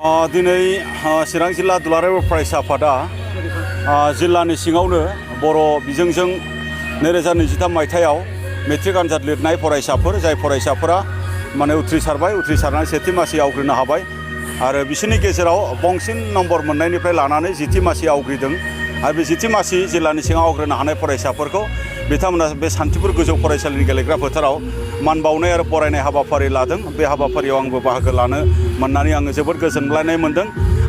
दिनै चिरां जिल्ला दुलाराय फरायसा आफादा जिल्लानि सिङावनो बर' बिजोंजों 2023 मायथाइयाव मेट्रिक आनजाद लिरनाय फरायसाफोर जाय फरायसाफोरा माने उथ्रिसारनानै सेथि मासि आवग्रिनो हाबाय आरो बिसोरनि गेजेराव बांसिन नम्बर मोननायनिफ्राय लानानै जिथि मासि आवग्रिदों आरो बे जिथि मासि जिल्लानि सिङाव आवग्रिनो हानाय फरायसाफोरखौ बिथांमोना बे सान्तिपुर गोजौ फरायसालिनि गेलेग्रा फोथाराव मान बावनाय आरो बरायनाय हाबाफारि लादों। बे हाबाफारियाव आंबो बाहागो लानो मोननानै आङो जोबोद गोजोनग्लायनाय मोनदों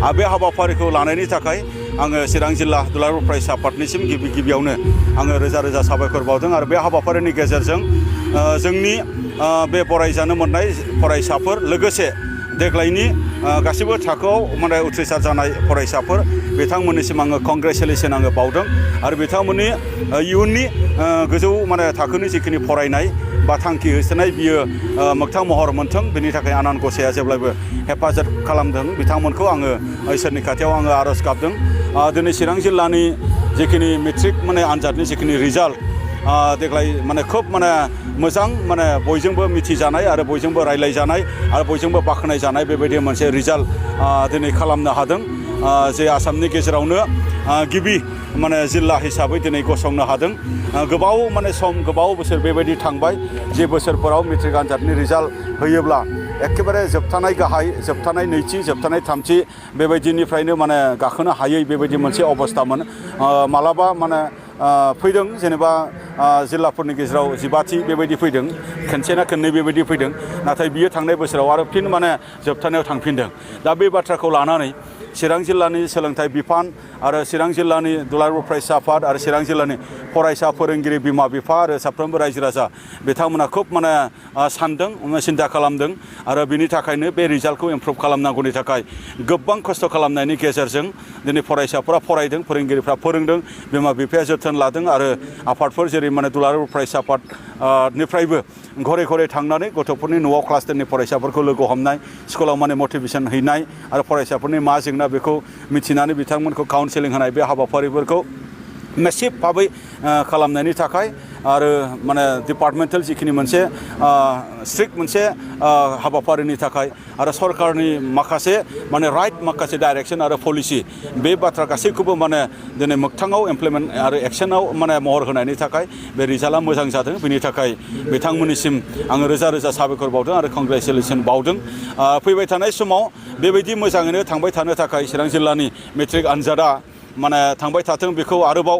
आरो बे हाबाफारिखौ लानायनि थाखाय आङो चिरां जिल्ला दुलाराय फरायसा आफादनिसिम गिबियावनो आङो रोजा रोजा साबायखर बावदों आरो बे हाबाफारिनि गेजेरजों जोंनि बे बरायजानो मोननाय फरायसाफोर लोगोसे देग्लायनि गासिबो थाखोआव माने उथ्रिसार जानाय फरायसाफोर बिथांमोननिसिम आङो कंग्रेचुलेसन आङो बावदों आरो बिथांमोननि इयुननि गोजौ माने थाखोनि जिखिनि फरायनाय बा थांखि होसोनाय बियो मोगथां महर मोनथों बेनि थाखाय आनान गसाइआ जेब्लाबो हेफाजाब खालामदों बिथांमोनखौ आङो इसोरनि खाथियाव आङो आरज गाबदों। दिनै चिरां जिल्लानि जिखिनि मेट्रिक माने आनजादनि जिखिनि रिजाल्ट देग्लाय माने खोब माने मोजां माने बयजोंबो मिथिजानाय आरो बयजोंबो रायज्लायजानाय आरो बयजोंबो बाख्नाय जानाय बेबायदि मोनसे रिजाल्ट दिनै खालामनो हादों जे आसामनि गेजेरावनो गिबि माने जिल्ला हिसाबै दिनै गसंनो हादों। गोबाव माने सम गोबाव बोसोर बेबायदि थांबाय जे बोसोरफोराव मेट्रिक आनजादनि रिजाल्ट होयोब्ला एखेबारे जोबथानाय गाहाय जोबथानाय नैथि जोबथानाय थामथि बेबायदिनिफ्रायनो माने गाखोनो हायै बेबायदि मोनसे अबस्थामोन। मालाबा माने फैदों जेनेबा जिल्लाफोरनि गेजेराव 15थि बेबायदि फैदों खनसेना खननै बेबायदि फैदों नाथाय बियो थांनाय बोसोराव आरो फिन माने जोबथानायाव थांफिनदों। दा बे बाथ्राखौ लानानै चिरां जिल्लानि सोलोंथाइ बिफान आरो चिरां जिल्लानि दुलाराय फरायसा आफाद आरो चिरां जिल्लानि फरायसा फोरोंगिरि बिमा बिफा आरो साफ्रोमबो रायजो राजा बिथांमोना खोब माने सानदों सिन्था खालामदों आरो बिनि थाखायनो बे रिजाल्टखौ इमप्रुभ खालामनांगौनि थाखाय गोबां खस्थ' खालामनायनि गेजेरजों दिनै फरायसाफोरा फरायदों फोरोंगिरिफ्रा फोरोंदों बिमा बिफाया जोथोन लादों आरो आफादफोर जेरै माने दुलाराय फरायसा आफादनिफ्रायबो घरे घरे थांनानै गथ'फोरनि न'आव क्लास 10नि फरायसाफोरखौ लोगो हमनाय स्कुलाव माने मटिभेसन हैनाय आरो फरायसाफोरनि मा जेंना बेखौ मिथिनानै बिथांमोनखौ काउन्सेलिं होनाय बे हाबाफारिफोरखौ मेसिभ भाबै खालामनायनि थाखाय आरो माने डिपार्टमेन्टेल जिखिनि मोनसे स्ट्रिक्ट मोनसे हाबाफारिनि थाखाय आरो सरकारनि माखासे माने राइट माखासे डाइरेक्सन आरो पलिसि बे बाथ्रा गासैखौबो माने दिनै मोगथाङाव इमप्लिमेन्ट आरो एक्सनाव माने महर होनायनि थाखाय बे रिजाल्टआ मोजां जादों। बेनि थाखाय बिथांमोननिसिम आङो रोजा रोजा साबायखर बावदों आरो कंग्रेचुलेसन बावदों। फैबाय थानाय समाव बेबायदि मोजाङैनो थांबाय थानो थाखाय चिरां जिल्लानि मेट्रिक आनजादा माने थांबाय थाथों बेखौ आरोबाव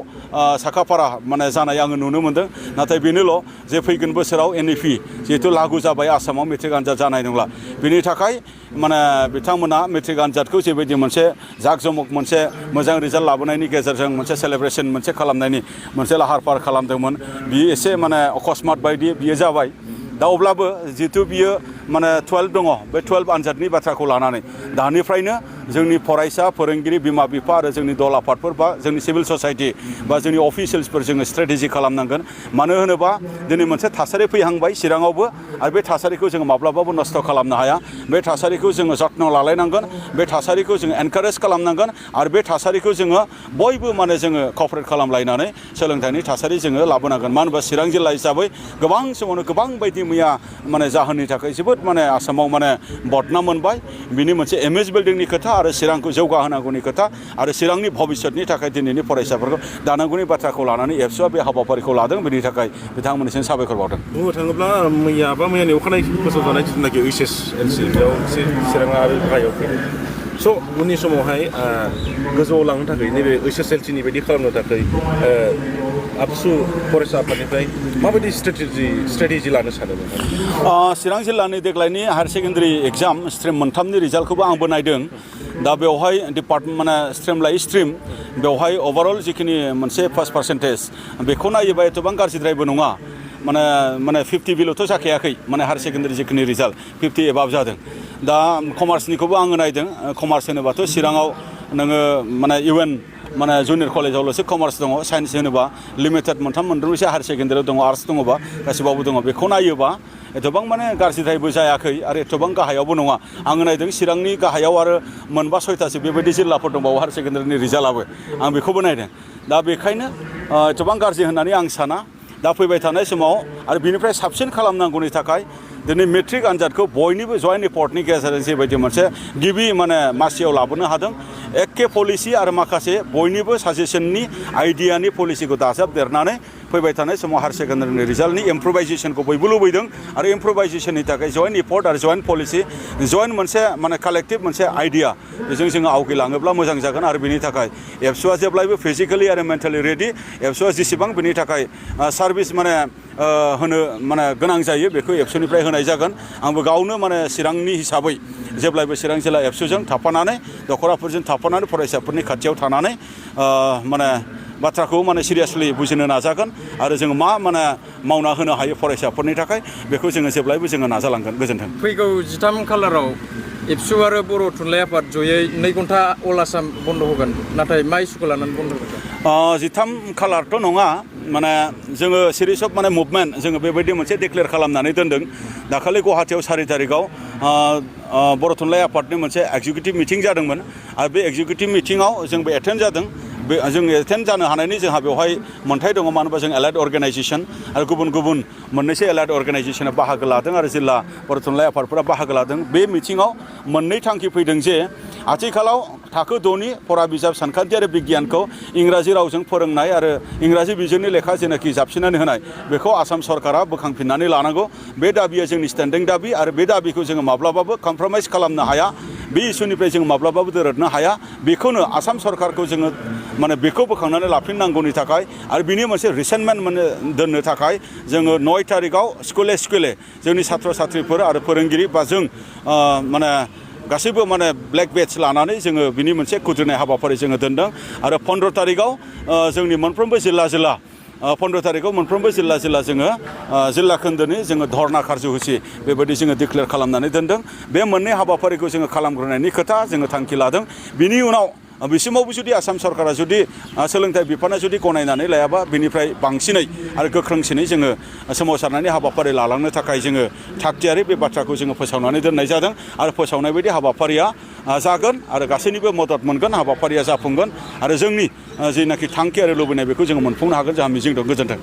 साखाफारा माने जानाय आङो नुनो मोनदों। नाथाय बेनोल' जे फैगोन बोसोराव NEP जिहेथु लागु जाबाय आसामाव मेट्रिक आनजाद जानाय नंला बेनि थाखाय माने बिथांमोना मेट्रिक आनजादखौ जेबायदि मोनसे जाकजमक मोनसे मोजां रिजाल्ट लाबोनायनि गेजेरजों मोनसे सेलेब्रेसन मोनसे खालामनायनि मोनसे लाहार फाहार खालामदोंमोन बियो एसे माने अकस्मात बायदि बियो जाबाय। दा अब्लाबो जिहेथु बियो माने 12 दङ बे 12 आनजादनि बाथ्राखौ लानानै दानिफ्रायनो जोंनि फरायसा फोरोंगिरि बिमा बिफा आरो जोंनि दल आफादफोर बा जोंनि सिभिल ससाइटि बा जोंनि अफिसियेल्सफोर जोङो स्ट्रेटेजि खालामनांगोन। मानो होनोबा दिनै मोनसे थासारि फैहांबाय चिराङावबो आरो बे थासारिखौ जोङो माब्लाबाबो नस्थ' खालामनो हाया। बे थासारिखौ जोङो जत्न लालायनांगोन बे थासारिखौ जोङो एनकारेज खालामनांगोन आरो बे थासारिखौ जोङो बयबो माने जोङो क'पारेट खालामलायनानै सोलोंथाइनि थासारि जोङो लाबोनांगोन। मानो होनबा चिरां जिल्ला हिसाबै गोबां समावनो गोबां बायदि मैया माने जाहोननि थाखाय जोबोद माने आसामाव माने बदनाम मोनबाय बिनि मोनसे एमएस बिल्डिंनि खोथा आरो चिरांखौ जौगाहोनांगौनि खोथा आरो चिरांनि भबिष्यतनि थाखाय दिनैनि फरायसाफोरखौ दानांगौनि बाथ्राखौ लानानै एबसुआ बे हाबाफारिखौ लादों बेनि थाखाय बिथांमोननिसिम साबायखर बावदों। बुंनो थाङोब्ला मैयानि अखानायै फोसावजानाय जिथुनाखि HSLC बेयाव एसे चिराङा आरो गाहायाव फैदों। स' उननि समावहाय गोजौआव लांनो थाखाय नैबे HSLCनि बायदि खालामनो थाखाय आबसु फरायसा आफादनिफ्राय माबायदि स्ट्रेटेजि लानो सानो नोंथां? चिरां जिल्लानि देग्लायनि हायार सेकेन्डारि एग्जाम स्ट्रिम मोनथामनि रिजाल्टखौबो आंबो नायदों। दा बेवहाय डिपार्टमेन्ट माने स्ट्रिम लायै स्ट्रिम बेवहाय अभारअल जिखिनि मोनसे पास पार्सेन्टेज बेखौ नायोबा एथबां गाज्रिद्रायबो नङा माने 50 बिल'थ' जाखायाखै माने हायार सेकेन्डारि जिखिनि रिजाल्ट 50 एबाब जादों। दा कमार्सनिखौबो आङो नायदों। कमार्स होनोबाथ' चिराङाव नोङो माने UN माने जुनियर कलेजावल'सो कमार्स दङ साइन्स होनोबा लिमिटेड मोनथाम मोनब्रैसो हायार सेकेन्डारियाव दङ आर्ट्स दङबा गासिबावबो दङ बेखौ नायोबा एथबां माने गाज्रिद्रायबो जायाखै आरो एथबां गाहायावबो नङा। आङो नायदों चिरांनि गाहायाव आरो मोनबा सयथासो बेबायदि जिल्लाफोर दंबावो हायार सेकेन्डारिनि रिजाल्टआबो आं बेखौबो नायदों। दा बेखायनो एथबां गाज्रि होननानै आं साना। दा फैबाय थानाय समाव आरो बिनिफ्राय साबसिन खालामनांगौनि थाखाय दिनै मेट्रिक आनजादखौ बयनिबो जयेन्ट रिपर्टनि गेजेरजों जेबायदि मोनसे गिबि मासियाव लाबोनो हादों एखे पलिसि आरो माखासे बयनिबो साजेसननि आइडियानि पलिसिखौ दाजाबदेरनानै फैबाय थानाय समाव हायार सेकेन्डारिनि रिजाल्टनि इम्प्रुभाइजेसनखौ बयबो लुबैदों आरो इम्प्रुभाइजेसननि थाखाय जयेन्ट रिपर्ट आरो जयेन्ट पलिसि जयेन्ट मोनसे कालेक्टिभ मोनसे आइडिया बेजों जोङो आवगायलाङोब्ला मोजां जागोन आरो बिनि थाखाय एबसुआ जेब्लायबो फिजिकेलि आरो मेन्टेलि रेडि एबसुआ जेसेबां बिनि थाखाय सार्भिस होनो गोनां जायो बेखौ एबसुनिफ्राय होनाय जागोन आंबो गावनो चिरांनि हिसाबै जेब्लायबो चिरां जिल्ला एबसुजों थाफानानै दखराफोरजों थाफानानै फरायसाफोरनि खाथियाव थानानै बाथ्राखौ सिरियासलि बुजिनो नाजागोन आरो जोङो मा मावना होनो हायो फरायसाफोरनि थाखाय बेखौ जोङो जेब्लायबो जोङो नाजालांगोन गोजोन्थों। फैगौ 13 खालाराव एबसु आरो बर' थुनलाइ आफाद जयै 2 घन्टा अल आसाम बन्द होगोन नाथाय मा इस्युखौ लानानै बन्द होगोन? 13 खालारथ' नङा जोङो सिरिस अफ मुभमेन्ट जोङो बेबायदि मोनसे डिक्लेयार खालामनानै दोनदों दाखालि गुवाहाटीयाव 4 तारिखआव बर' थुनलाइ आफादनि मोनसे एक्जिकिउटिभ मिटिं जादोंमोन आरो बे एक्जिकिउटिभ मिटिङाव जोंबो एटेन्ड जादों जों एटेन्ड जानो हानायनि जोंहा बेवहाय मोन्थाय दङ मानो होनबा जों एलाइड अर्गेनाइजेसन आरो गुबुन गुबुन मोननैसो एलाइड अर्गेनाइजेसना बाहागो लादों आरो जिल्ला बर' थुनलाइ आफादफोरा बाहागो लादों बे मिटिङाव मोननै थांखि फैदों जे आथिखालाव थाखो 6नि फरा बिजाब सानखान्थि आरो बिगियानखौ इंराजि रावजों फोरोंनाय आरो इंराजि बिजोंनि लेखा जेनाखि जाबसिननानै होनाय बेखौ आसाम सरकारा बोखांफिननानै लानांगौ बे दाबिया जोंनि स्टेन्डिं दाबि आरो बे दाबिखौ जोङो माब्लाबाबो कमप्रमाइज खालामनो हाया बे इस्युनिफ्राय जों माब्लाबाबो दोरदनो हाया बेखौनो आसाम सरकारखौ जोङो बेखौ बोखांनानै लाफिननांगौनि थाखाय आरो बिनि मोनसे रिसेन्टमेन्ट दोननो थाखाय जोङो 9 तारिखआव स्कुले जोंनि छात्र छात्रीफोर आरो फोरोंगिरि बा जों गासैबो ब्लेक बेडज लानानै जोङो बिनि मोनसे खुद्रिनाय हाबाफारि जोङो दोनदों आरो 15 तारिखआव जोंनि मोनफ्रोमबो जिल्ला 15 तारिखआव मोनफ्रोमबो जिल्ला जोङो जिल्ला खोन्दोनि जोङो धरना कार्ज'हुसि बेबायदि जोङो डिक्लेयार खालामनानै दोनदों बे मोननै हाबाफारिखौ जोङो खालामग्रोनायनि खोथा जोङो थांखि लादों बिनि उनाव बिसिमावबो जुदि आसाम सरकारा जुदि सोलोंथाइ बिफाना जुदि गनायनानै लायाबा बिनिफ्राय बांसिनै आरो गोख्रोंसिनै जोङो सोमावसारनायनि हाबाफारि लालांनो थाखाय जोङो थागथियारि बे बाथ्राखौ जोङो फोसावनानै दोननाय जादों आरो फोसावनाय बायदि हाबाफारिया जागोन आरो गासैनिबो मदद मोनगोन हाबाफारिया जाफुंगोन आरो जोंनि जेनाखि थांखि आरो लुबैनाय बेखौ जोङो मोनफुंनो हागोन जोंहा मिजिं दं गोजोन्थों।